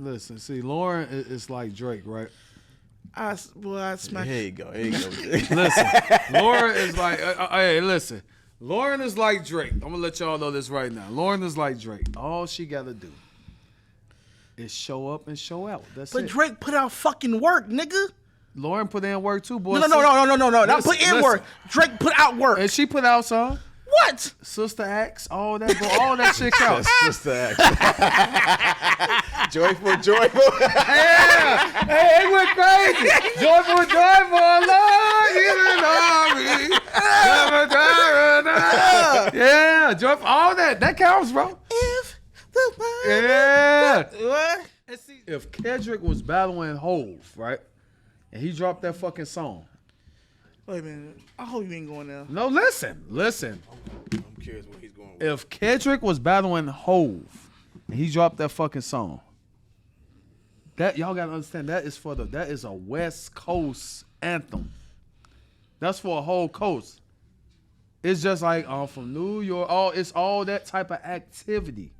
Listen, see, Lauryn is like Drake, right? I smack. Here you go. Listen, Lauryn is like, hey, listen. Lauryn is like Drake. I'm going to let y'all know this right now. Lauryn is like Drake. All she got to do is show up and show out. That's it. But Drake put out fucking work, nigga. Lauryn put in work too, boy. No. Not put in work. Drake put out work. And she put out some. What? Sister Acts, all that shit counts. Sister Acts. Joyful. Yeah. Hey, it went crazy. Joyful, Lord, you know me. Yeah, joyful, all that counts, bro. If the Yeah. What? And see, if Kendrick was battling Hove, right, and he dropped that fucking song. Wait a minute. I hope you ain't going there. No, listen. I'm curious what he's going with. If Kendrick was battling Hove and he dropped that fucking song, that y'all gotta understand that is a West Coast anthem. That's for a whole coast. It's just like from New York, it's all that type of activity.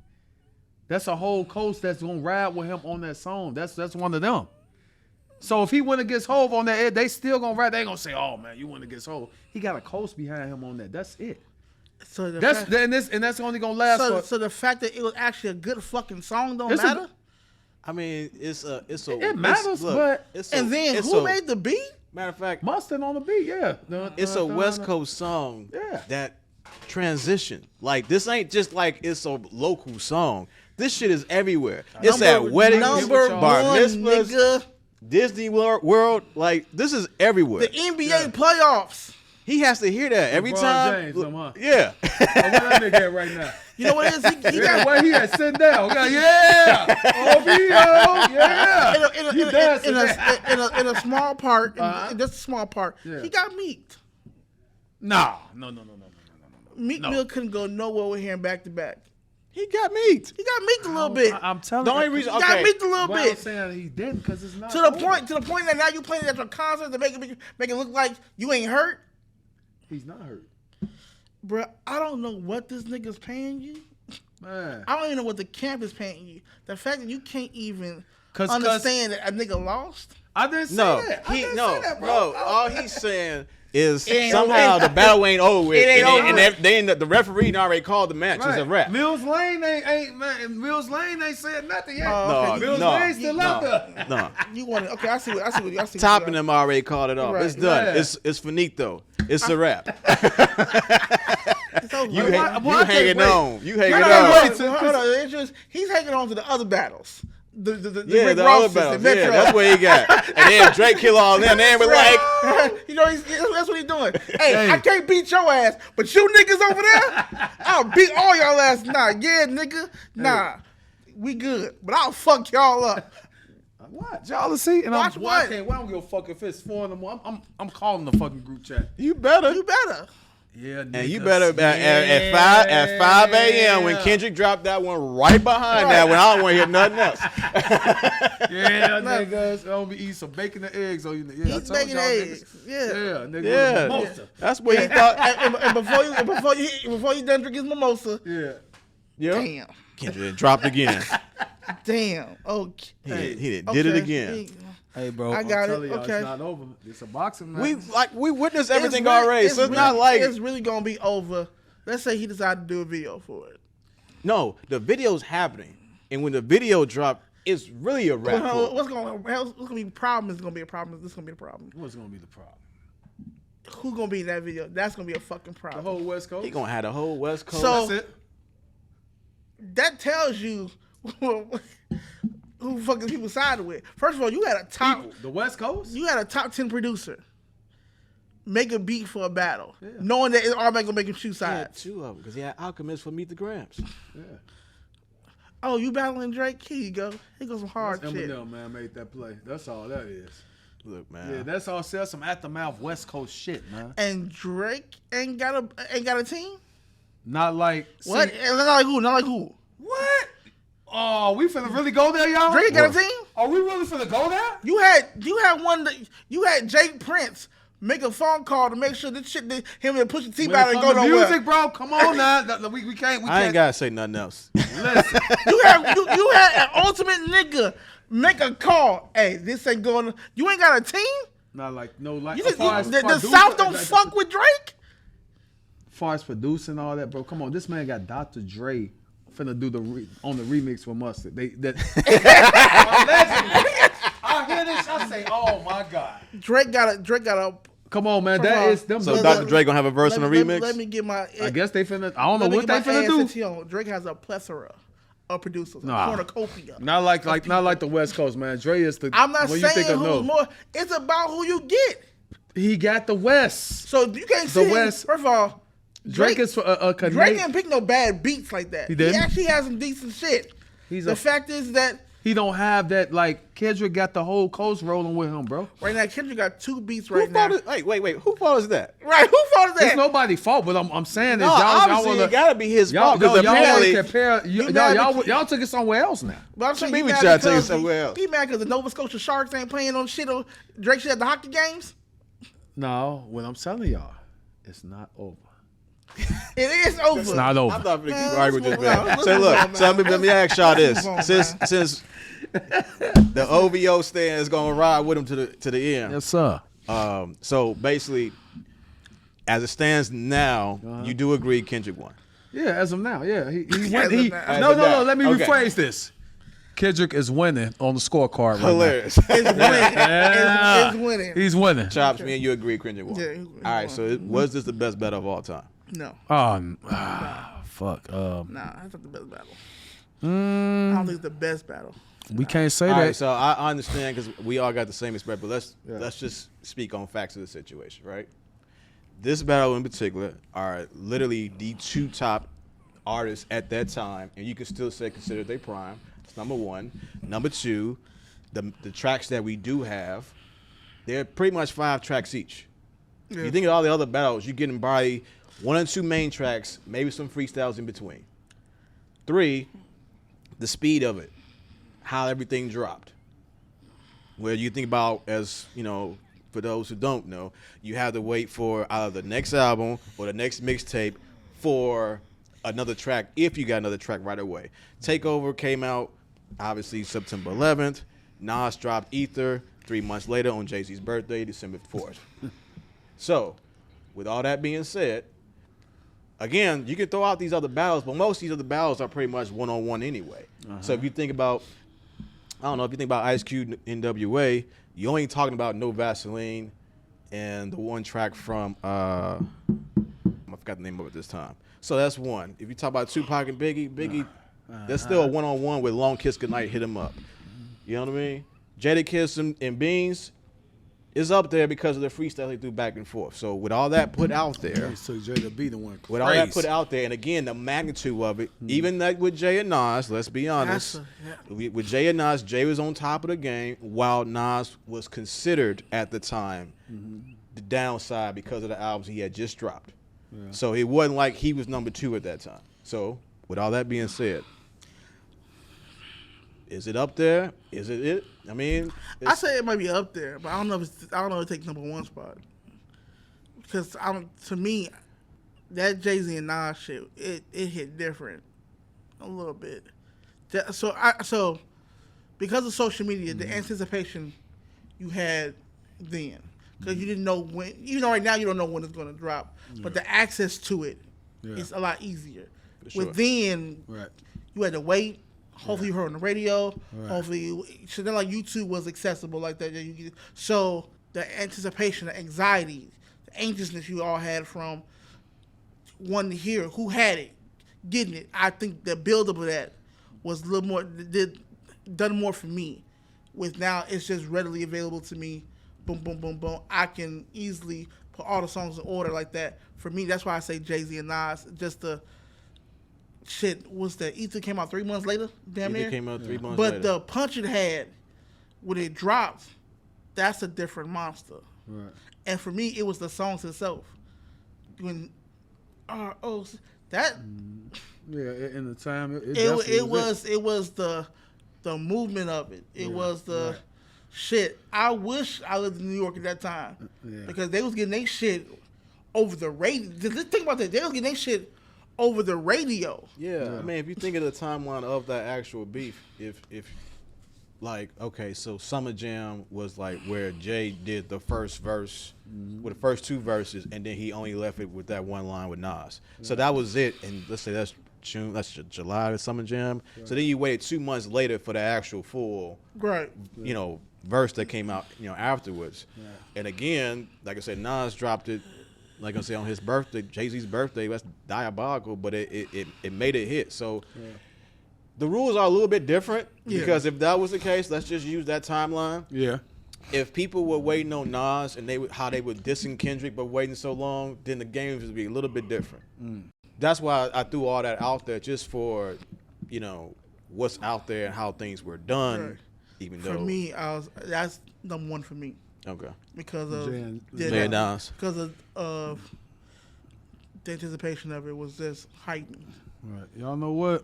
That's a whole coast that's gonna ride with him on that song. That's one of them. So if he went against Hove on that, they still gonna ride. They ain't gonna say, "Oh man, you went against Hove." He got a coast behind him on that. That's it. So That's only gonna last. So the fact that it was actually a good fucking song don't matter. I mean, it's a. It matters, but who made the beat? Matter of fact, Mustard on the beat, yeah. It's a West Coast song. Yeah. That transition. Like this ain't just like it's a local song. This shit is everywhere. It's at weddings, bar mitzvahs, nigga. Disney World. Like this is everywhere. The NBA playoffs. He has to hear that every LeBron time. James, huh? Yeah. Where that nigga at right now? You know what it is? He Yeah, got where he at? Sitting down. Yeah. OVO. Yeah. in a small part, just a small part. Yeah. He got meeked. No. Meek Mill couldn't go nowhere with him back to back. He got meeked. He got meeked a little bit. I'm telling The you. only reason He got meeked a little Why I'm bit. saying he didn't because it's not To the point that now you playing it at your concert to make it look like you ain't hurt. He's not hurt. Bruh, I don't know what this nigga's paying you. Man. I don't even know what the camp is paying you. The fact that you can't even 'Cause understand that a nigga lost. I didn't say No, that. I didn't say that, bro. no. All he's saying is ain't somehow over. the battle ain't over with. It ain't and over. the referee already called the match. It's a wrap. Mills Lane ain't said nothing yet. Oh, okay. Mills Lane still out there. No. You want it? Okay, I see what you Top and them already called it off. Right. It's done. Yeah. It's finito. It's a wrap. It's over. You Why- hanging wait. on. You hanging No, on. wait, hold on. It's just, he's hanging on to the other battles. The Yeah, Rick the Ross's other battles. and Yeah, Metro. that's what he got. And then Drake kill all them. Then we're like, You know, that's what he's doing. Hey, I can't beat your ass, but you niggas over there, I'll beat all y'all ass. Nah, yeah, nigga. Nah, we good. But I'll fuck y'all up. What? Y'all to see? And Watch I'm what? I don't give a fuck if it's 4 in the morning. I'm calling the fucking group chat. you better. You better. Yeah, And you better at 5 a.m. when Kendrick dropped that one right behind that one. I don't want to hear nothing else. Yeah, niggas. I'm gonna be eating some bacon and eggs. Yeah, He's making eggs. Yeah. nigga. Yeah. Mimosa. That's what he thought. And before you done drink his mimosa, Yeah. Yeah. damn. Kendrick dropped again. Damn. Okay. He did it again. Hey, bro. I got it. I'm telling y'all, Okay. It's not over. It's a boxing match. We witnessed everything It's really- already, so it's really- not like it's really gonna be over. Let's say he decided to do a video for it. no. The video's happening, and when the video dropped, it's really a wrap. What's gonna be a problem? Is gonna be a problem. This is gonna be a problem. What's gonna be the problem? Who's gonna be in that video? That's gonna be a fucking The problem. whole West Coast. He gonna have the whole West Coast. So- That's it. That tells you who fucking people sided with. First of all, you had a top. People, the West Coast. You had a top 10 producer make a beat for a battle, Yeah. knowing that it's already gonna make him choose he had sides. two of them because he had Alchemist for Meet the Grams. Yeah. Oh, you battling Drake? Here you go. Here goes some hard That's shit. Eminem, man, made that play. That's all that is. Look, Yeah, man. that's all. Sell some aftermath West Coast shit, man. And Drake ain't got a team. Not like What? see- Not like who? Not like who? What? Oh, we finna really go there, y'all? Drake got a team. Are we really finna go there? You had one. You had Jake Prince make a phone call to make sure this shit that him and Pusha T When about it to come go to nowhere. music, bro, come on now. We can't. I ain't gotta say nothing else. Listen. You had an ultimate nigga make a call. Hey, this ain't going. You ain't got a team. Not like no like. You think the producing, South don't fuck with Drake? As far as producing all that, bro, come on. This man got Dr. Dre finna do on the remix with Mustard. I hear this, I say, oh my god. Drake got a. Come on, man. That is them. So Dr. Dre gonna have a verse on the remix? Let me get my. I guess they finna. I don't know what they finna do. Drake has a plethora of producers. Nah. A cornucopia. Not like the West Coast, man. Dre is the. I'm not when you think saying of who's more. It's about who you get. He got the West. So you can't The say West. First of all, Drake is for a Drake Canadian. didn't pick no bad beats like that. He didn't? actually has some decent shit. The fact is that He don't have that, like, Kendrick got the whole coast rolling with him, bro. right now Kendrick got 2 beats right now. Wait. Who fault is that? Right, who fault is that? It's nobody's fault, but I'm saying No, is obviously it gotta be his fault because apparently y'all took it somewhere else now. But I'm saying we he mad try to take it because somewhere else. He mad because the Nova Scotia Sharks ain't playing on shit on Drake shit at the hockey games. No, what I'm telling y'all, it's not over. It is over. It's not over. I'm not gonna keep Man, arguing with this let's man. move So on, look, man. so let me ask y'all this: Move on, since the OVO stand is gonna ride with him to the end. Yes, sir. So basically, as it stands now, you do agree Kendrick won. Yeah, as of now, yeah. He As went. of He, now. no. Let me Okay. rephrase this. Kendrick is winning on the scorecard right Hilarious. It's winning. Yeah. It's winning. now. He's winning. Chops, me and you agree Kendrick won. Yeah, he All right, so was this the best battle of all time? No, Fuck. nah, that's not the best battle. I Mm, don't think it's the best battle. we can't say All that. right, so I understand because we all got the same experience, but let's just speak on facts of the situation, right? This battle in particular are literally the 2 top artists at that time, and you can still say consider they prime. That's number 1. Number 2, the tracks that we do have, they're pretty much 5 tracks each. Yeah. You think of all the other battles, you're getting probably 1 or 2 main tracks, maybe some freestyles in between. 3, the speed of it, how everything dropped. Where you think about, as you know, for those who don't know, you have to wait for either the next album or the next mixtape for another track, if you got another track right away. Takeover came out, obviously, September 11th. Nas dropped Ether 3 months later on Jay-Z's birthday, December 4th. So, with all that being said, again, you can throw out these other battles, but most of these other battles are pretty much one-on-one anyway. So if you think about, I don't know, if you think about Ice Cube NWA, you only talking about No Vaseline and the one track from, I forgot the name of it this time. So that's one. If you talk about Tupac and Biggie, that's still a one-on-one with Long Kiss Goodnight, Hit 'Em Up. You know what I mean? Jadakiss and Beans is up there because of the freestyle they do back and forth. So with all that put out there, So Jay to be the one. with all that put out there, and again, the magnitude of it, even that with Jay and Nas, let's be honest, with Jay and Nas, Jay was on top of the game, while Nas was considered at the time the downside because of the albums he had just dropped. So it wasn't like he was number 2 at that time. So with all that being said, is it up there? Is it? I mean, I say it might be up there, but I don't know if it takes number 1 spot. Because to me, that Jay-Z and Nas shit, it hit different a little bit. So because of social media, the anticipation you had then, because you didn't know when. You know, right now you don't know when it's going to drop, but the access to it is a lot easier. Sure. With then, Right. you had to wait. Hopefully you heard on the radio. Right. Hopefully, so then like YouTube was accessible like that. So the anticipation, the anxiety, the anxiousness you all had from wanting to hear who had it, getting it. I think the buildup of that was a little more done more for me. With now it's just readily available to me. Boom, boom, boom, boom. I can easily put all the songs in order like that. For me, that's why I say Jay-Z and Nas. Just the shit was that Ether came out 3 months later, damn near. Ether came out 3 months but later. the punch it had when it dropped, that's a different monster. Right. And for me, it was the songs itself. When that Yeah, in the time it was the movement of it. It was the shit, I wish I lived in New York at that time because they was getting their shit over the radio. Just think about that. They was getting their shit over the radio. Yeah, I mean, if you think of the timeline of that actual beef, if like, okay, so Summer Jam was like where Jay did the first verse with the first 2 verses, and then he only left it with that one line with Nas. So that was it, and let's say that's June, that's July, the Summer Jam. Right. So then you waited 2 months later for the actual full, you know, verse that came out, you know, afterwards. Yeah. And again, like I said, Nas dropped it, like I said, on his birthday, Jay-Z's birthday. That's diabolical, but it made a hit. So the rules are a little bit different because if that was the case, let's just use that timeline. Yeah. If people were waiting on Nas and how they were dissing Kendrick but waiting so long, then the games would be a little bit different. That's why I threw all that out there, just for, you know, what's out there and how things were done. Right. Even though for me, that's number 1 for me. Okay. Because of Nas. Because of the anticipation of it was just heightened. Right. Y'all know what?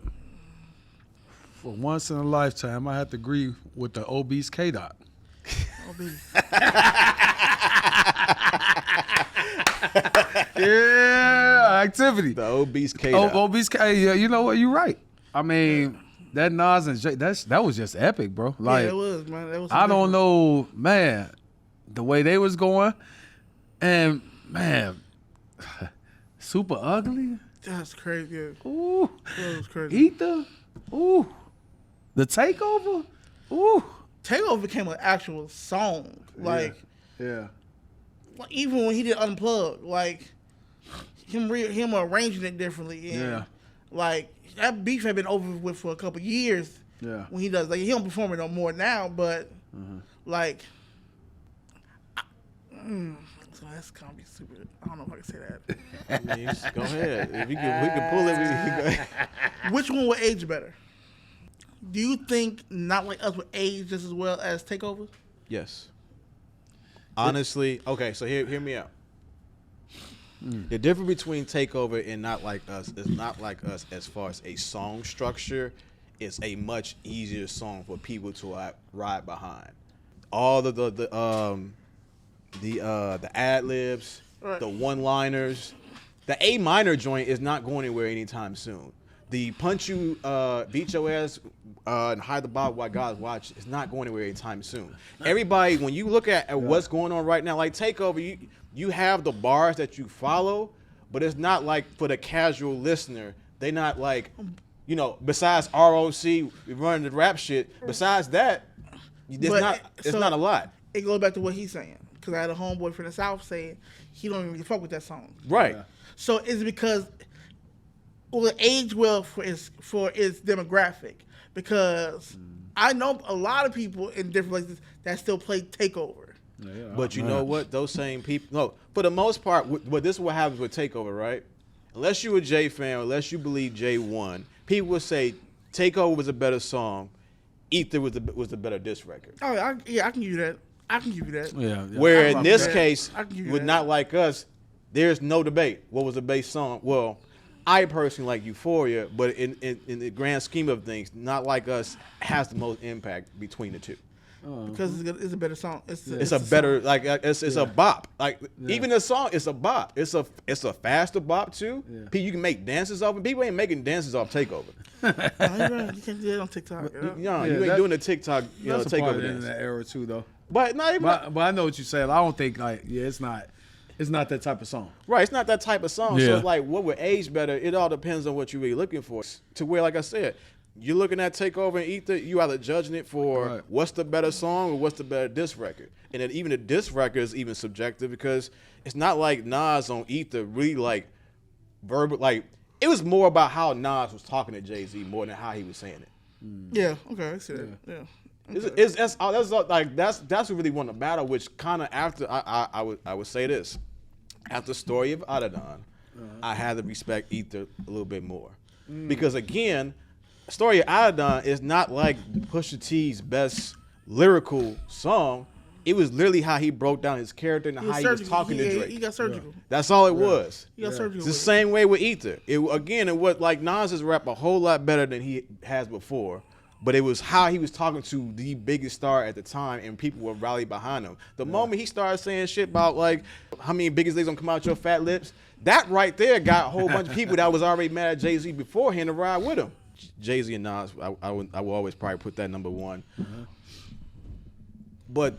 For once in a lifetime, I have to agree with the obese K-Dot. Yeah, activity. The obese K-Dot. Obese K. Yeah, you know what? You're right. I mean, that Nas and Jay, that was just epic, bro. Like, yeah, it was, man. That was I don't know, man, the way they was going, and man, super ugly. That's crazy. Yeah. Ooh, that was crazy. Ether. Ooh, the takeover. Ooh, takeover became an actual song. Like, yeah. Even when he did Unplugged, like him arranging it differently. And, like that beef had been over with for a couple years. Yeah. When he does, like, he don't perform it no more now, but like. So that's gonna be stupid. I don't know if I can say that. I mean, go ahead. If we can pull it, we can go. Which one would age better? Do you think Not Like Us would age just as well as Takeover? Yes. Honestly, okay. So hear me out. The difference between Takeover and Not Like Us is Not Like Us as far as a song structure. It's a much easier song for people to ride behind. All the ad libs, the one-liners. The A minor joint is not going anywhere anytime soon. The punch you, beat your ass, and hide the bottle while God's watch is not going anywhere anytime soon. Everybody, when you look at what's going on right now, like Takeover, you have the bars that you follow, but it's not like for the casual listener. They not like, you know, besides ROC running the rap shit. Besides that, it's not a lot. It goes back to what he's saying. Because I had a homeboy from the South saying he don't even fuck with that song. Right. Yeah. So it's because it age well for its demographic. Because I know a lot of people in different places that still play Takeover. Yeah, but you know what? Those same people, no, for the most part, this is what happens with Takeover, right? Unless you're a Jay fan, unless you believe Jay won, people will say Takeover was a better song, Ether was the better diss record. Oh, I can give you that. I can give you that. Yeah. Where in this case, with Not Like Us, there's no debate. What was the base song? Well, I personally like Euphoria, but in the grand scheme of things, Not Like Us has the most impact between the two. Because it's a better song. It's a better song. Like it's a bop. Like even the song, it's a bop. It's a faster bop too. Yeah. You can make dances off, and people ain't making dances off Takeover. No, you're right. You can't do that on TikTok. You ain't doing the TikTok. You know, that's Takeover a part of the dance. internet era too, though. But not even. But I know what you're saying. I don't think it's not that type of song. Right, it's not that type of song. So it's like, what would age better? It all depends on what you're really looking for. To where, like I said, you're looking at Takeover and Ether, you either judging it for what's the better song or what's the better diss record. And then even the diss record is even subjective because it's not like Nas on Ether really like verbal. Like, it was more about how Nas was talking to Jay-Z more than how he was saying it. Yeah, okay, I see that. Yeah. Okay. That's really won the battle, which kind of after I would say this. After Story of Adidon, I had to respect Ether a little bit more. Because again, Story of Adidon is not like Pusha T's best lyrical song. It was literally how he broke down his character and how he was talking to Drake. He got surgical. That's all it was. He got surgical. It's the same way with Ether. It was like Nas has rap a whole lot better than he has before. But it was how he was talking to the biggest star at the time, and people would rally behind him. The moment he started saying shit about like how many biggest things gonna come out your fat lips, that right there got a whole bunch of people that was already mad at Jay-Z beforehand to ride with him. Jay-Z and Nas, I will always probably put that number one. But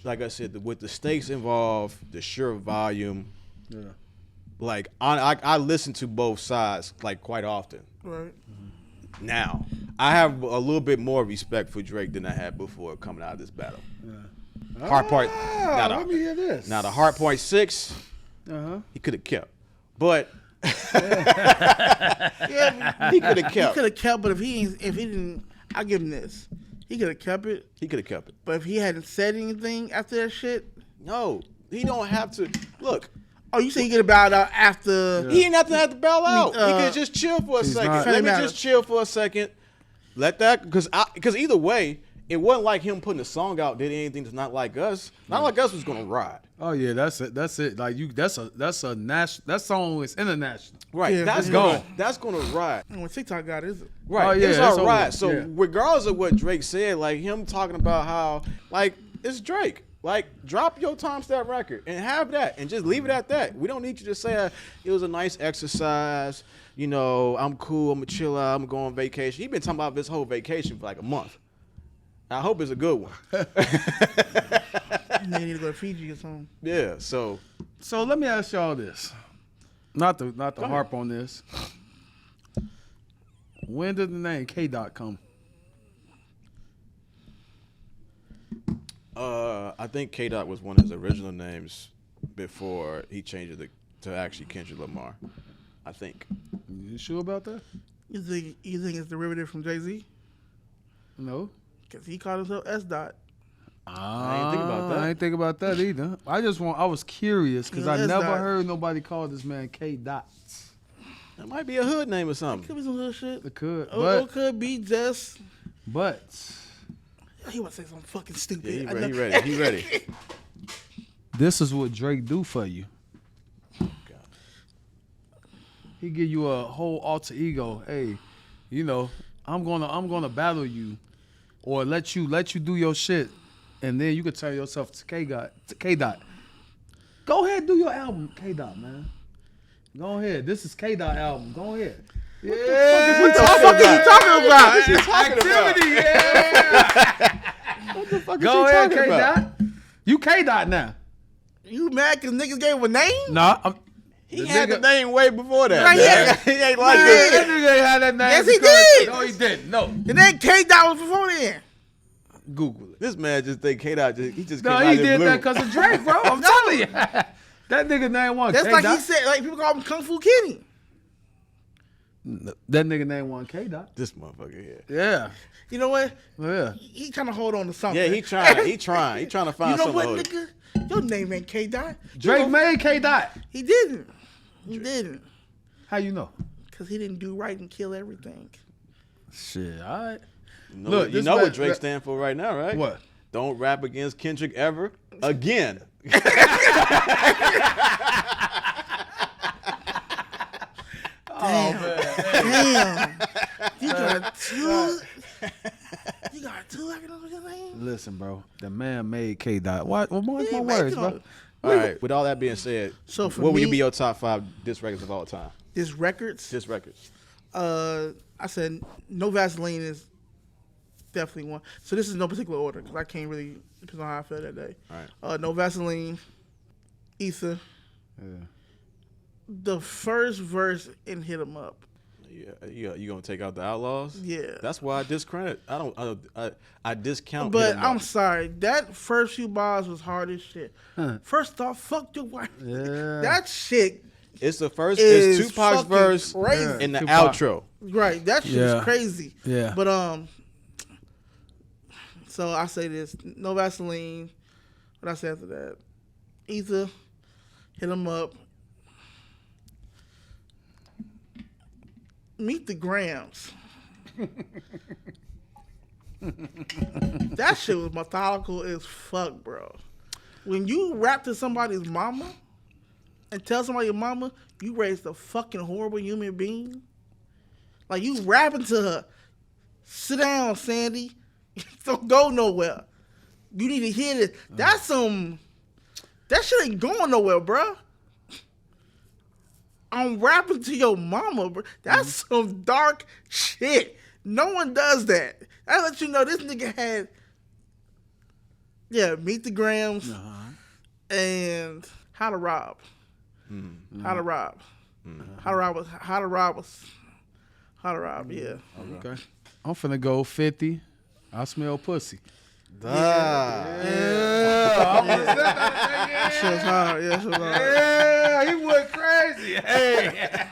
like I said, with the stakes involved, the sheer volume, like I listen to both sides like quite often. Right. Now, I have a little bit more respect for Drake than I had before coming out of this battle. Hard part. Let me hear this. Now the hard point 6, he could have kept, but He could have kept. He could have kept, but if he didn't, I'll give him this. He could have kept it. He could have kept it. But if he hadn't said anything after that shit, no, he don't have to. Look. Oh, you say he could have bowed out after? He ain't nothing to have to bail out. He could just chill for a second. not- Let me just chill for a second. Let that, because either way, it wasn't like him putting a song out did anything that's not like us. Not like us was gonna ride. Oh yeah, that's it. That's it. Like that's a national. That song is international. Right. Yeah, that's gone. That's gonna ride. When TikTok got it, is it? Right. Oh, yeah, it's it's all right. over. So Yeah. regardless of what Drake said, like him talking about how like it's Drake. Like, drop your timestamp record and have that and just leave it at that. We don't need you to say it was a nice exercise. You know, I'm cool. I'm going to chill out. I'm going on vacation. He been talking about this whole vacation for like a month. I hope it's a good one. They need to go to Fiji or something. Yeah, so let me ask y'all this. Not to harp on this. When did the name K-Dot come? I think K-Dot was one of his original names before he changed it to actually Kendrick Lamar. I think. You sure about that? You think it's derivative from Jay-Z? No. Because he called himself S-Dot. I ain't think about that. I ain't think about that either. I was curious because I Yeah, never S-Dot. heard nobody call this man K-Dot. That might be a hood name or Could something. be some hood shit. It could, Or it could be just... but He want to say something fucking stupid. Yeah, I know. he ready. He ready. this is what Drake do for you. He give you a whole alter ego. Hey, you know, I'm gonna battle you, or let you do your shit, and then you can turn yourself to K-Dot. Go ahead, do your album, K-Dot, man. Go ahead. This is K-Dot album. Go ahead. Yeah. What the fuck are you talking about? What you talking Activity, yeah. What the fuck Go is you ahead, talking about? K-Dot. You K-Dot now. You mad because niggas gave him a name? Nah, He had the name way before that. Right, man. yeah. He ain't like Man. this. that nigga ain't had that name. Yes, he because- did. No, he didn't. No. And then K-Dot was before then. Google it. This man just think K-Dot he just No, came out he of the did blue. that because of Drake, bro. I'm telling you. That nigga name one That's K-Dot. like he said, like people call him Kung Fu Kenny. That nigga name one K-Dot. This motherfucker here. Yeah. You know what? Yeah. He trying to hold on to something. Yeah, he trying. He trying to find You know something. what, to hold it. nigga? Your name ain't K-Dot. Drake made K-Dot. He didn't. He didn't. How you know? Because he didn't do right and kill everything. Shit, all right. You know, Look, you this know man- what Drake stand for right now, right? What? Don't rap against Kendrick ever again. Damn. You got two. You got two acronyms in your name? Listen, bro. The man made K-Dot. What? What's my Yeah, words, man, bro? All right. With all that being said, So for what would me- be your top 5 diss records of all time? This records. Diss records. I said No Vaseline is definitely one. So this is no particular order because I can't really depends on how I feel that day. All right. No Vaseline, Ether. Yeah. The first verse in Hit 'Em Up. Yeah, you gonna take out the Outlaws? Yeah. That's why I discredit. I discount. But Hit 'Em Up. I'm sorry, that first few bars was hard as shit. First off, fuck your wife. Yeah. That shit, It's the first. is It's Tupac's fucking verse crazy. in the Tupac. outro. right? That shit Yeah. is crazy. Yeah. But so I say this: No Vaseline. What I say after that? Ether, Hit 'Em Up. Meet the Grams. That shit was methodical as fuck, bro. When you rap to somebody's mama and tell somebody your mama you raised a fucking horrible human being, like you rapping to her, Sit down, Sandy. Don't go nowhere. You need to hear this. That's that shit ain't going nowhere, bro. I'm rapping to your mama, bro. That's some dark shit. No one does that. I let you know this nigga had, Meet the Grams and How to Rob. How to Rob. How to Rob, yeah. Okay. I'm finna go 50. I smell pussy. Shit's hard. Yeah, shit's hard. Yeah, he went crazy. Hey,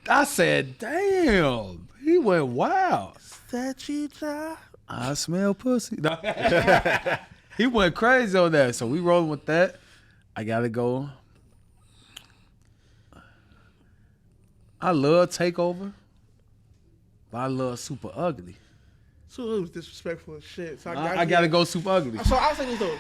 I said, damn, he went wild. That you try? I smell pussy. No. He went crazy on that. So we rolling with that. I gotta go. I love Takeover, but I love Super Ugly. So it was disrespectful as shit. So I gotta go Super Ugly. So I was saying this though.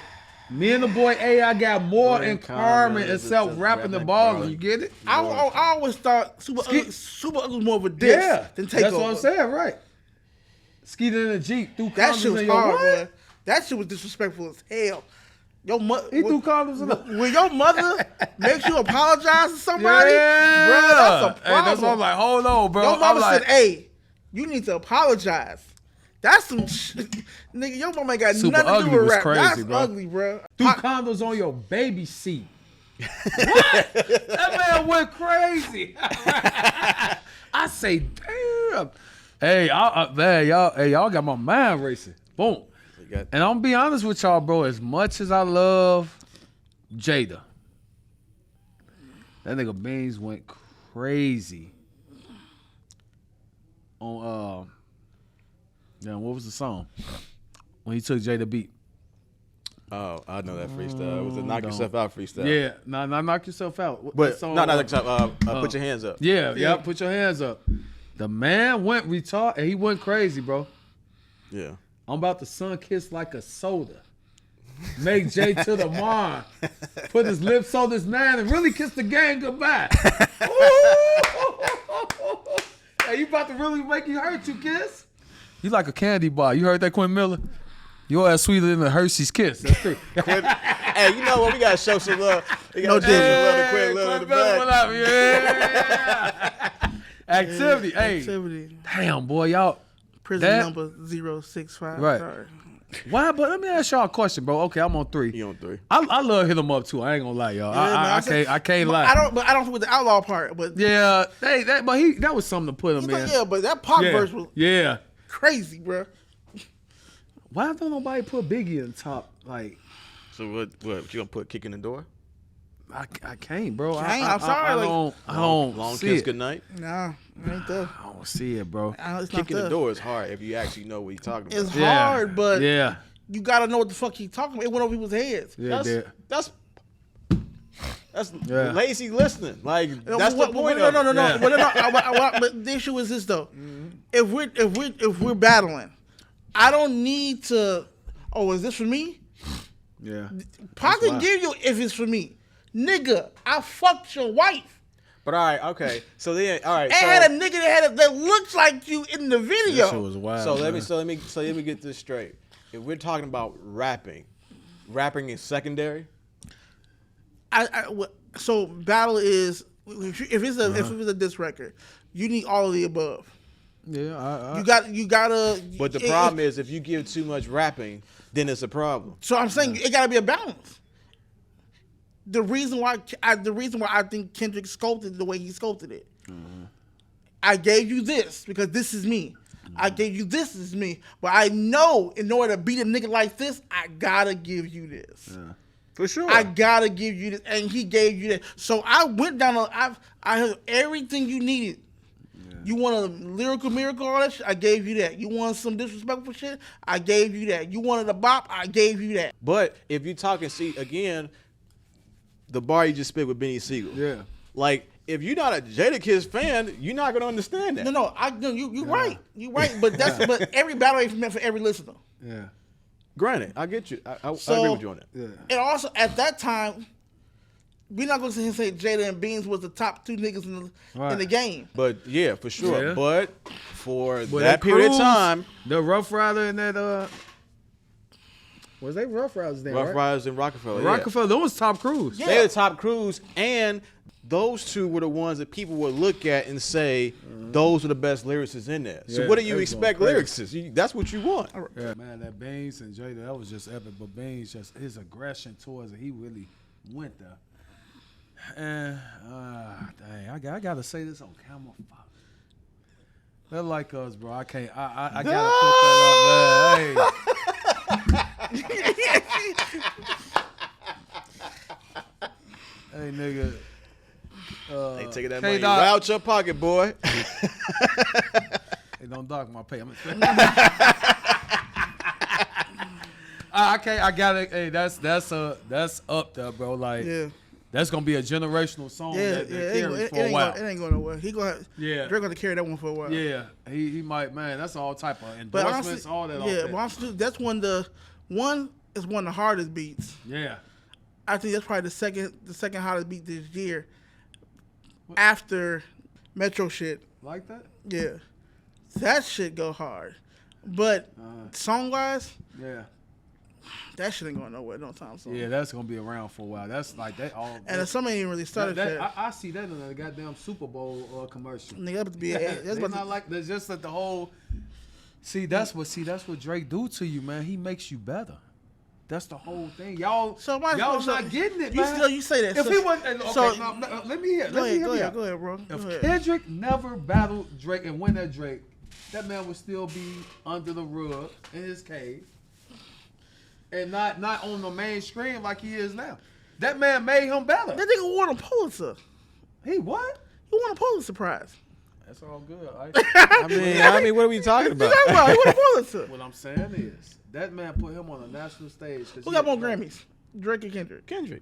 Me and the boy AI got more in common except rapping the ball. You get it? I always thought Super Ugly was more of a diss than Takeover. That's what I'm saying, right? Skeeted in a Jeep, threw That condoms shit was in your hard, what? boy. That shit was disrespectful as hell. Your mother, He threw condoms in the... when your mother makes you apologize to somebody, bro, that's a problem. Hey, that's why I'm like, hold on, bro. Your mama I'm like, said, "Hey, you need to apologize." That's some shit. Nigga, your mama ain't got Super nothing to Ugly do with was rap. crazy, That's bro. ugly, bro. threw condoms on your baby seat. What? That man went crazy. I say, damn. Hey, man, y'all got my mind racing. Boom. And I'm gonna be honest with y'all, bro. As much as I love Jada, that nigga Beans went crazy on what was the song when he took Jada beat? Oh, I know that freestyle. It was a knock yourself out freestyle. Yeah, not knock yourself out. But not knock yourself out. Put your hands up. Yeah, put your hands up. The man went retarded. He went crazy, bro. Yeah. I'm about to sun kiss like a soda. Make Jay to the Mar. Put his lips on this man and really kiss the gang goodbye. Hey, you about to really make you hurt you, kiss? You like a candy bar. You heard that, Quinn Miller? Your ass sweeter than a Hershey's Kiss. That's true. Hey, you know what? We got to show some love. We got to show some love to Quinn Miller in the back. Yeah. Activity. Hey. Activity. Damn, boy, y'all. Prison number 065. Right. Sorry. Why? But let me ask y'all a question, bro. Okay, I'm on 3. You on 3? I love hit 'em up too. I ain't gonna lie, y'all. I can't lie. I don't with the outlaw part, but yeah, that was something to put him in. Yeah, but that pop verse was crazy, bro. Why don't nobody put Biggie in the top? Like, so what? You gonna put Kick in the Door? I can't, bro. I'm sorry. I don't Long see Kiss it. Goodnight. Nah, ain't there. I don't see it, bro. Kick in the Door is hard if you actually know what he's talking about. It's hard, but yeah, you gotta know what the fuck he's talking about. It went over people's heads. Yeah, that's lazy listening. Like that's the point. No. Yeah. But the issue is this though. If we're battling, I don't need to. Oh, is this for me? Yeah. Pac can give you if it's for me, nigga. I fucked your wife. But all right, okay. So then, all right. And had a nigga that looks like you in the video. That shit was wild. So let me get this straight. If we're talking about rapping is secondary. So battle is if it's a diss record, you need all of the above. Yeah, you gotta. But the problem is if you give too much rapping, then it's a problem. So I'm saying it gotta be a balance. The reason why I think Kendrick sculpted the way he sculpted it. Mm-hmm. I gave you this because this is me. Mm-hmm. I gave you this is me. But I know in order to beat a nigga like this, I gotta give you this. Yeah. For sure. I gotta give you this. And he gave you that. So I went down I heard everything you needed. Yeah. You want a lyrical miracle, all that shit? I gave you that. You want some disrespectful shit? I gave you that. You wanted a bop? I gave you that. But if you're talking, see, again, the bar you just spit with Benny Siegel. Yeah. Like, if you're not a Jadakiss fan, you're not gonna understand that. No, you're right. You're right. But but every battle ain't meant for every listener. Yeah. Granted, I get you. I agree with you on that. Yeah. And also at that time, we're not going to sit here and say Jada and Beans was the top 2 niggas in the game. But yeah, for sure. Yeah. But for But that period of Cruz, time, the Rough Rider and that was they Rough Riders then? Rough right? Riders and Rockefeller. Rockefeller, those was top crews. Yeah. They're the top crews, and those 2 were the ones that people would look at and say, those are the best lyricists in there. So Yeah, what do you they was expect going lyricists? That's what you want. Yeah, man, that Beans and Jada, that was just epic. But Beans, just his aggression towards it, he really went there. And dang, I gotta say this on camera. Fuck. They're like us, bro. I can't. I gotta put that up, man. Hey, nigga. They taking that Hey, money Doc. right out your pocket, boy. Hey, don't dock my pay. I can't. I gotta. Hey, that's up there, bro. Like, Yeah. that's gonna be a generational song that carry for a while. It ain't going nowhere. He gonna Yeah. Drake gonna carry that one for a while. Yeah, he might. Man, that's all type of But endorsements, honestly, all that. yeah, off but that. honestly, that's one is one of the hardest beats. Yeah. I think that's probably the second hottest beat this year. After Metro shit. Like that? Yeah. That shit go hard. But song wise, Yeah. that shit ain't going nowhere no time soon. Yeah, that's gonna be around for a while. That's like that all. And some ain't even really started yet. I see that in the goddamn Super Bowl commercial. Nigga, that about to be that's They about not to, like that's just like the whole. See, that's what Drake do to you, man. He makes you better. That's the whole thing, y'all. So why- y'all so not getting it, you man. still you say that. If so, he wasn't, okay, so- no, let me hear. go ahead, Go go ahead, bro. Go If ahead. Kendrick never battled Drake and win that Drake, that man would still be under the rug in his cave, and not on the mainstream like he is now. That man made him better. That nigga won a Pulitzer. He what? He won a Pulitzer Prize. That's all good. I mean, what are we talking about? He won a Pulitzer. What I'm saying is that man put him on a national stage. Who got more Grammys? Drake and Kendrick. Kendrick.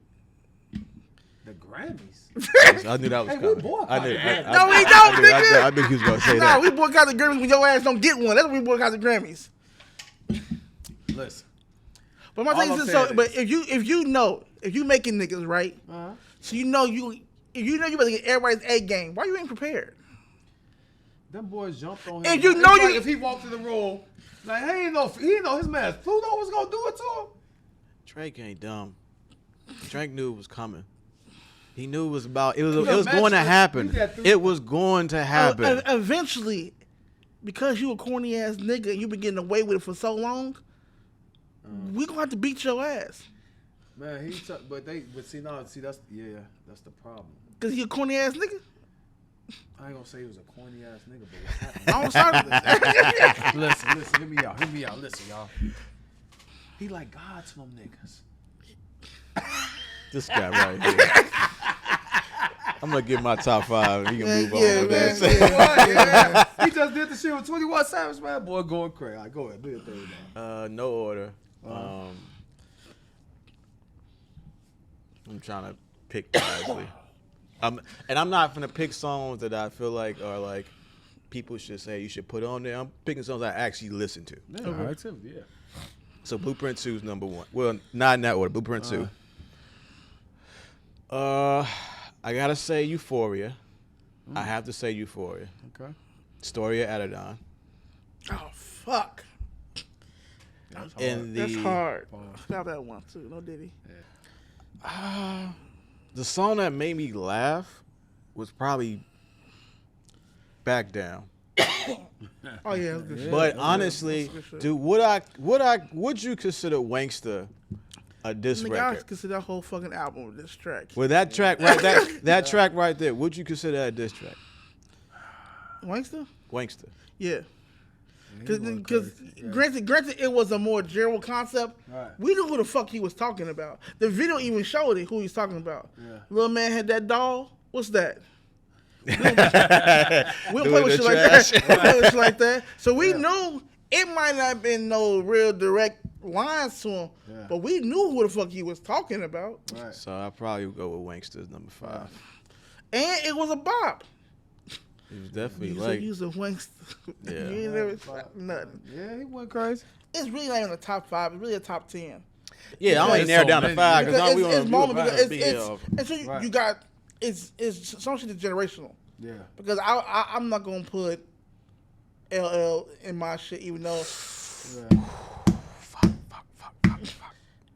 The Grammys. I knew that was Hey, we coming. boycotted I knew. that. No, we don't, nigga. I knew he was gonna say Nah, that. we boycott the Grammys when your ass don't get one. That's when we boycott the Grammys. Listen. But my All thing I'm is, saying but if you making niggas right, Uh-huh. so you know you about to get everybody's A game. Why you ain't prepared? Them boys jumped on him. If you It's know like you- if he walked in the room, like he ain't know his man Pluto was gonna do it to him. Drake ain't dumb. Drake knew it was coming. He knew it was about. It was Yeah, going to match- happen. we got through- It was going to happen. Eventually, because you a corny ass nigga and you been getting away with it for so long, we gonna have to beat your ass. Man, but see that's the problem. Cause he a corny ass nigga. I ain't gonna say he was a corny ass nigga, but what I don't start this. listen, hear me out, listen, y'all. He like God to them niggas. This guy right here. I'm gonna give my top 5. And he can move on Yeah, with man, that. Yeah. He just did the shit with 21 Savage, man. Boy, going crazy. All right, go ahead, do your thing, man. No order. I'm trying to pick wisely. I'm not gonna pick songs that I feel like are like people should say you should put on there. I'm picking songs I actually listen to. Yeah, all right, too, yeah. So Blueprint 2 is number 1. Well, not in that order. Blueprint 2. I gotta say Euphoria. I have to say Euphoria. Okay. Story of Adidon. Oh fuck, That's hard. And that's the hard. Stop that one too. No Diddy. the song that made me laugh was probably Back Down. Oh yeah, that's good shit. But honestly, that's good shit. dude, would you consider Wankster a diss Nigga, I record? consider that whole fucking album a diss track. Well, that track right that track right there, would you consider that a diss track? Wankster? Wankster. Yeah. Yeah, he went Because crazy. Yeah. granted, it was a more general concept. Right. We knew who the fuck he was talking about. The video even showed it who he's talking about. Yeah. Little man had that doll. What's that? We don't play with shit like trash. that. We don't play with shit like that. So we knew it might not have been no real direct lines to him, Yeah. but we knew who the fuck he was talking about. Right. So I'll probably go with Wankster's number 5. And it was a bop. He was definitely You like, use a Wankster. Yeah. You ain't never nothing. Yeah, he went crazy. It's really not even a top 5. It's really a top 10. Yeah, I ain't narrowed down to 5 because we it's moment because it's and so you got it's some shit is generational. Yeah. Because I'm not gonna put LL in my shit, even though. Yeah. Fuck.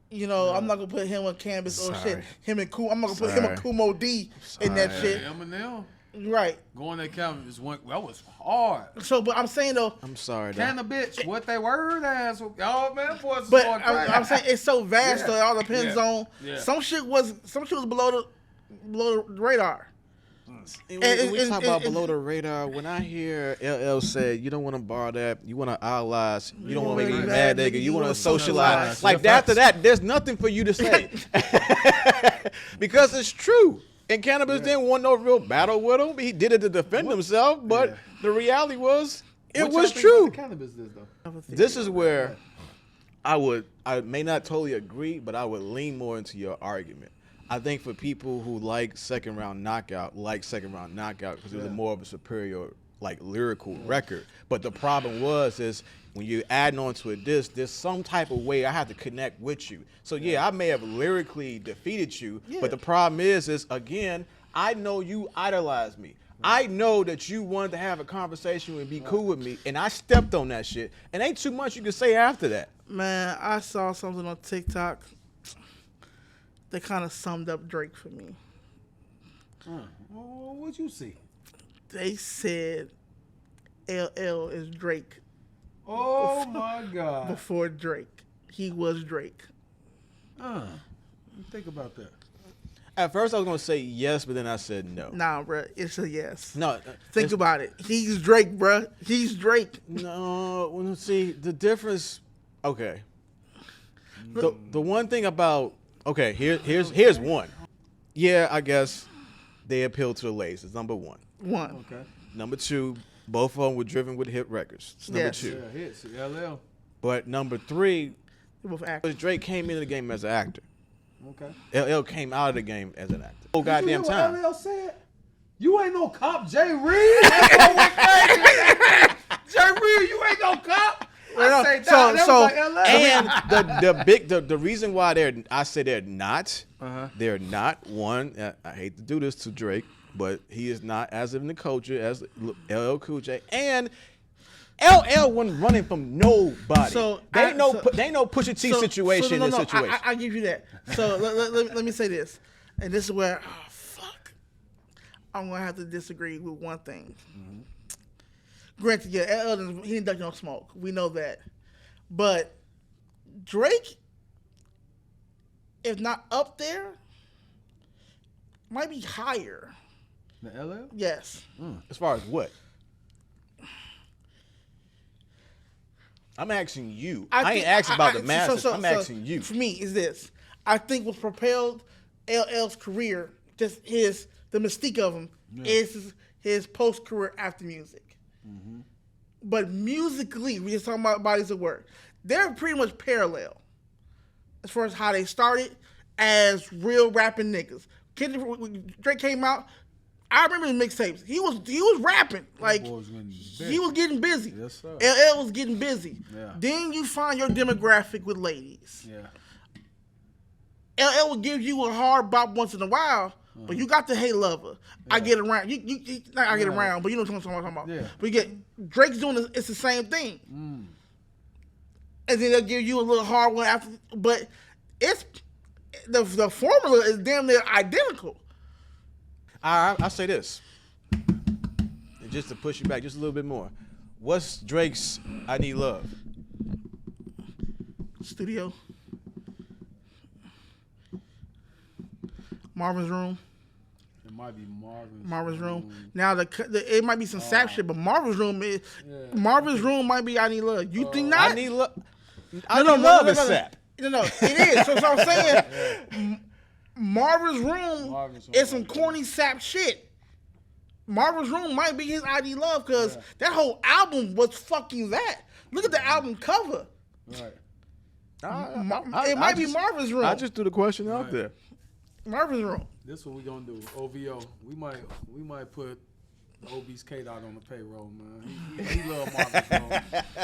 You know, I'm not gonna put him on Canvas or shit. I'm not gonna put him and Kumo D in that shit. Eminem. Right. Going that Canvas that was hard. So, but I'm saying though. I'm sorry. Kinda bitch, what they were as y'all man boys. But I'm saying it's so vast though. It all depends on some shit was below the radar. When we talk about below the radar, when I hear LL say, you don't want to borrow that, you want to idolize, you don't want to make me mad, nigga, you want to socialize. Like, after that, there's nothing for you to say. Because it's true. And Cannabis didn't want no real battle with him. He did it to defend himself, but the reality was, it was true. Cannabis is, though? This is where I may not totally agree, but I would lean more into your argument. I think for people who like second round knockout because it was more of a superior, like, lyrical record. But the problem is when you're adding on to it, there's some type of way I have to connect with you. So I may have lyrically defeated you, but the problem is again, I know you idolize me. I know that you wanted to have a conversation and be cool with me, and I stepped on that shit. And ain't too much you can say after that. Man, I saw something on TikTok that kind of summed up Drake for me. What'd you see? They said LL is Drake. Oh my God. Before Drake. He was Drake. Think about that. At first I was going to say yes, but then I said no. Nah, bro, it's a yes. No. Think about it. He's Drake, bro. He's Drake. No, well, see, the difference, okay. The one thing about, okay, here's one. Yeah, I guess they appeal to the ladies. It's number one. Okay. Number two, both of them were driven with hit records. It's number two. Yeah, hits. LL. But number three, Both actors. Drake came into the game as an actor. Okay. LL came out of the game as an actor. Oh, goddamn time. What LL said? You ain't no cop, Jay Reed. Jay Reed, you ain't no cop. I say that was like LL. And the reason why they're not, they're not one. I hate to do this to Drake, but he is not as in the culture as LL Cool J, and LL wasn't running from nobody. So they ain't no Pusha T situation in this situation. I give you that. So let me say this, and this is where I'm gonna have to disagree with one thing. Mm-hmm. Granted, yeah, LL he didn't duck no smoke. We know that, but Drake, if not up there, might be higher. The LL? Yes. As far as what? I'm asking you. I ain't asking about the masses. I'm asking you. For me, is this. I think what propelled LL's career, just the mystique of him, is his post-career after music. Mm-hmm. But musically, we just talking about bodies of work. They're pretty much parallel as far as how they started as real rapping niggas. When Drake came out, I remember his mixtapes. He was rapping. Like, he was getting busy. Yes, sir. LL was getting busy. Yeah. Then you find your demographic with ladies. Yeah. LL will give you a hard bop once in a while, but you got the Hey Lover. Yeah. I get around. Not I get around, but you know what I'm talking about. Yeah. But you get Drake's doing it's the same thing. And then they'll give you a little hard one after, but it's the formula is damn near identical. I'll say this, and just to push you back just a little bit more. What's Drake's I Need Love? Studio. Marvin's Room. It might be Marvin's Room. Now it might be some sap shit, but Marvin's Room might be I Need Love. You think not? I Need Love. I Need Love is sap. No, it is. So I'm saying. Marvin's Room is some corny sap shit. Marvin's Room might be his ID Love because that whole album was fucking that. Look at the album cover. Right. It might be Marvin's Room. I just threw the question out there. Marvin's Room. This is what we gonna do. OVO. We might put Obie's K out on the payroll, man. He love Marvin's Room.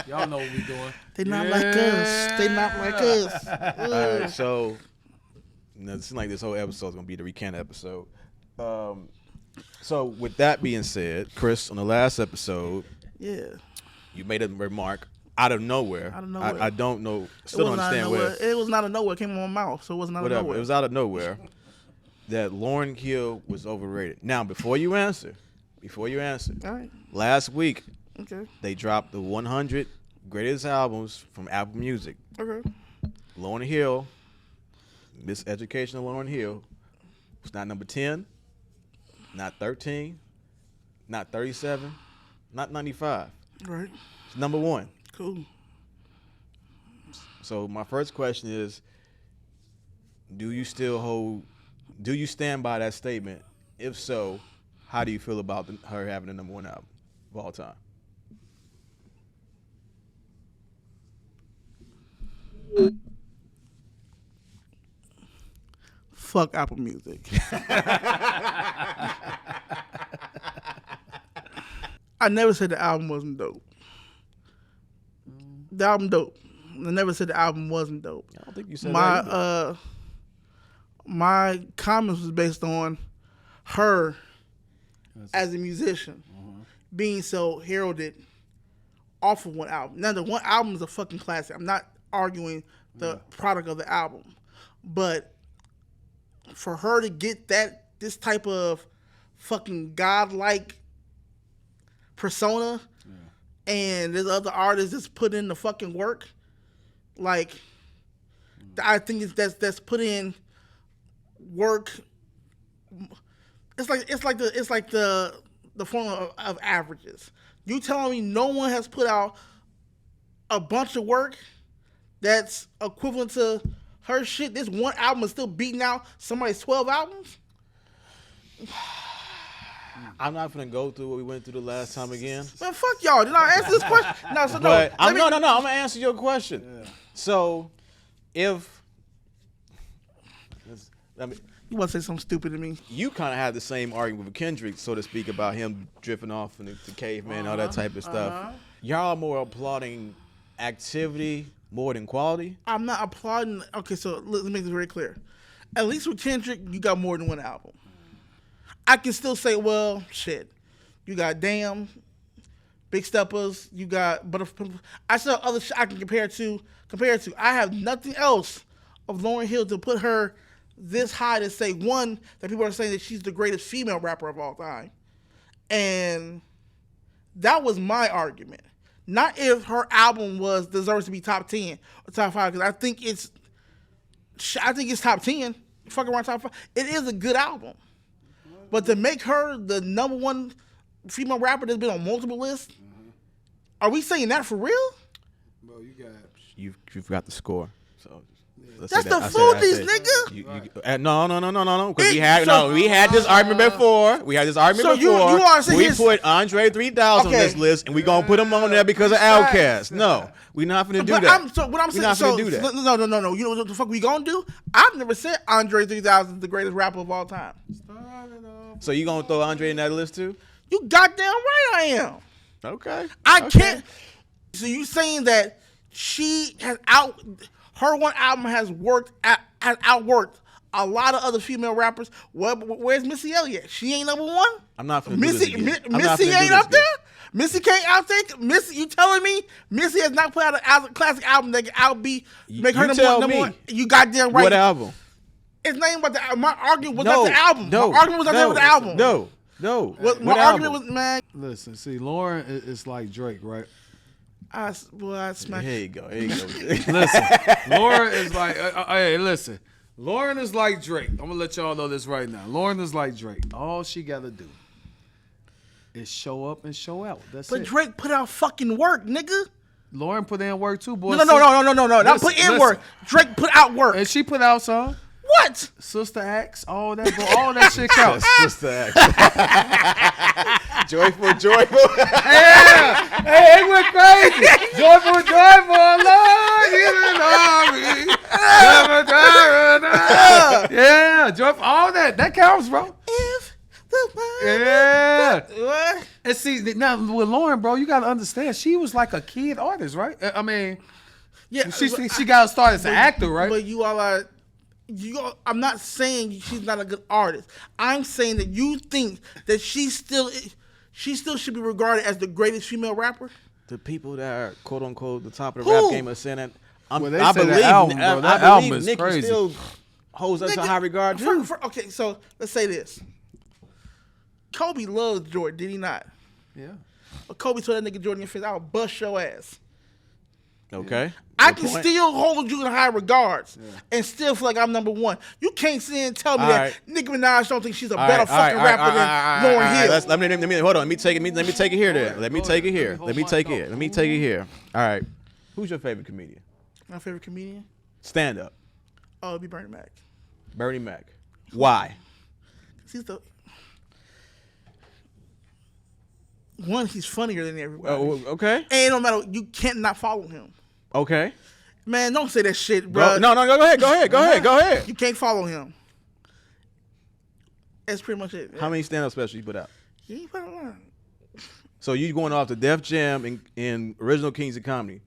Y'all know what we doing. They not like us. They not like us. All right, so it seems like this whole episode is gonna be the recant episode. So with that being said, Chris, on the last episode, you made a remark out of nowhere. I don't know. Still don't understand where. It was not out of nowhere. It came from my mouth, so it wasn't out of nowhere. It was out of nowhere that Lauryn Hill was overrated. Now, before you answer, all right. Last week, they dropped the 100 greatest albums from Apple Music. Okay. Lauryn Hill, Miseducation of Lauryn Hill, was not number 10, not 13, not 37, not 95. Right. It's number 1. Cool. So my first question is, do you stand by that statement? If so, how do you feel about her having the number 1 album of all time? Fuck Apple Music. I never said the album wasn't dope. The album dope. I never said the album wasn't dope. I don't think you said that either. My comments was based on her as a musician being so heralded off of one album. Now, the one album is a fucking classic. I'm not arguing the product of the album, but for her to get this type of fucking godlike persona, and there's other artists that's put in the fucking work, like I think that's put in work. It's like the formula of averages. You telling me no one has put out a bunch of work that's equivalent to her shit? This one album is still beating out somebody's 12 albums? I'm not gonna go through what we went through the last time again. Man, fuck y'all. Did I answer this question? No, so but I'm gonna answer your question. Yeah. So, if you want to say something stupid to me? You kind of had the same argument with Kendrick, so to speak, about him drifting off into the caveman, all that type of stuff. Y'all more applauding activity more than quality? I'm not applauding. Okay, so let me make this very clear. At least with Kendrick, you got more than one album. I can still say, well, shit. You got Damn, Big Steppers. You got Butterfly. I still have other shit I can compare to. I have nothing else of Lauryn Hill to put her this high to say, one, that people are saying that she's the greatest female rapper of all time. And that was my argument. Not if her album deserves to be top 10 or top 5, because I think it's top 10. Fuck around top 5. It is a good album. But to make her the number 1 female rapper that's been on multiple lists, are we saying that for real? Bro, you forgot the score. So that's the foodies, nigga. No. Because we had this argument before. We put Andre 3000 on this list, and we gonna put him on there because of Outkast. No, we're not gonna do that. We're not gonna do that. No. You know what the fuck we gonna do? I've never said Andre 3000 is the greatest rapper of all time. So you gonna throw Andre in that list too? You goddamn right I am. Okay. I can't. So you saying that she has her one album has outworked a lot of other female rappers? Where's Missy Elliott? She ain't number 1? I'm not finna Missy. do this again. Missy ain't up there. Missy can't outtake. Missy, you telling me Missy has not put out a classic album that can make her number 1? You goddamn right. What album? It's not even about the album. My argument was not the album. My argument was not the album. No. My argument was, man. Listen, see, Lauryn is like Drake, right? I smacked. Here you go. Listen, Lauryn is like, hey, listen. Lauryn is like Drake. I'm going to let y'all know this right now. Lauryn is like Drake. All she got to do is show up and show out. That's it. But Drake put out fucking work, nigga. Lauren put in work too, boy. No. Not put in work. Drake put out work. And she put out some. What? Sister Acts, all that shit counts. Sister Acts. Joyful. Yeah. Hey, it went crazy. Joyful, Lord, you know me. Yeah, joyful, all that counts, bro. If the yeah. What? And see, now with Lauryn, bro, you gotta understand, she was like a kid artist, right? I mean, Yeah, she got started as an actor, right? But you all are. I'm not saying she's not a good artist. I'm saying that you think that she still should be regarded as the greatest female rapper. The people that are quote unquote the top of the Who? rap game are saying that. Well, they I say believe that album, bro, I that believe album is Nicki crazy. still holds up to Nigga, high regard too. Okay, so let's say this. Kobe loved Jordan, did he not? Yeah. But Kobe told that nigga Jordan in your face, I'll bust your ass. Okay. I Good can point. still hold you in high regards and still feel like I'm number one. You can't sit and tell me All that right. Nicki Minaj don't think she's a All better right, fucking all right, rapper all than right, Lauryn all right. Hill. Let me hold on. Let me take it here. Then let me take it here. Let me take it. Let me take it here. All right. Who's your favorite comedian? My favorite comedian? Stand up. Oh, it'd be Bernie Mac. Bernie Mac. Why? He's the one. He's funnier than everybody. Oh, okay. And no matter, you can't not follow him. Okay. Man, don't say that shit, bro. No, go ahead. You can't follow him. That's pretty much it. How many stand-up specials you put out? He put a lot. So you going off the Def Jam in Original Kings of Comedy.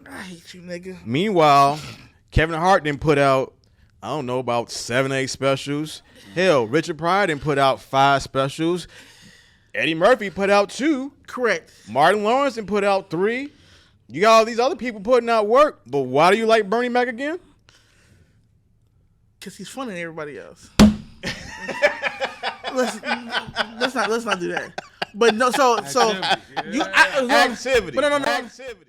I hate you, nigga. Meanwhile, Kevin Hart didn't put out, I don't know, about 7 or 8 specials. Hell, Richard Pryor didn't put out 5 specials. Eddie Murphy put out 2. Correct. Martin Lawrence didn't put out 3. You got all these other people putting out work, but why do you like Bernie Mac again? Because he's funnier than everybody else. let's not do that. But no, so you Activity. But no. Activity.